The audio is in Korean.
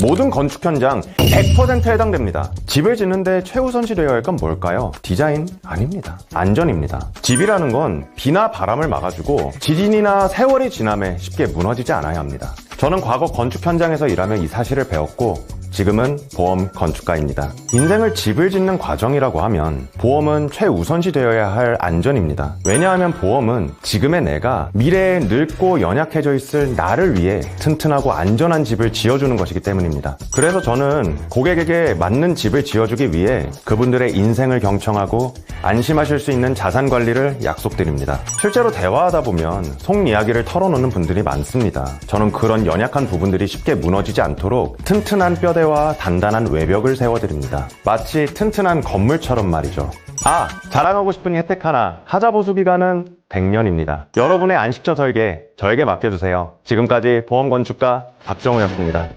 모든 건축 현장 100%에 해당됩니다. 집을 짓는데 최우선시 되어야 할 건 뭘까요? 디자인? 아닙니다. 안전입니다. 집이라는 건 비나 바람을 막아주고 지진이나 세월이 지남에 쉽게 무너지지 않아야 합니다. 저는 과거 건축 현장에서 일하며 이 사실을 배웠고 지금은 보험 건축가입니다. 인생을 집을 짓는 과정이라고 하면 보험은 최우선시 되어야 할 안전입니다. 왜냐하면 보험은 지금의 내가 미래에 늙고 연약해져 있을 나를 위해 튼튼하고 안전한 집을 지어주는 것이기 때문입니다. 그래서 저는 고객에게 맞는 집을 지어주기 위해 그분들의 인생을 경청하고 안심하실 수 있는 자산 관리를 약속드립니다. 실제로 대화하다 보면 속 이야기를 털어놓는 분들이 많습니다. 저는 그런 연약한 부분들이 쉽게 무너지지 않도록 튼튼한 뼈대와 단단한 외벽을 세워드립니다. 마치 튼튼한 건물처럼 말이죠. 자랑하고 싶은 혜택 하나. 하자 보수 기간은 100년입니다. 여러분의 안식처 설계 저에게 맡겨주세요. 지금까지 보험 건축가 박정우였습니다.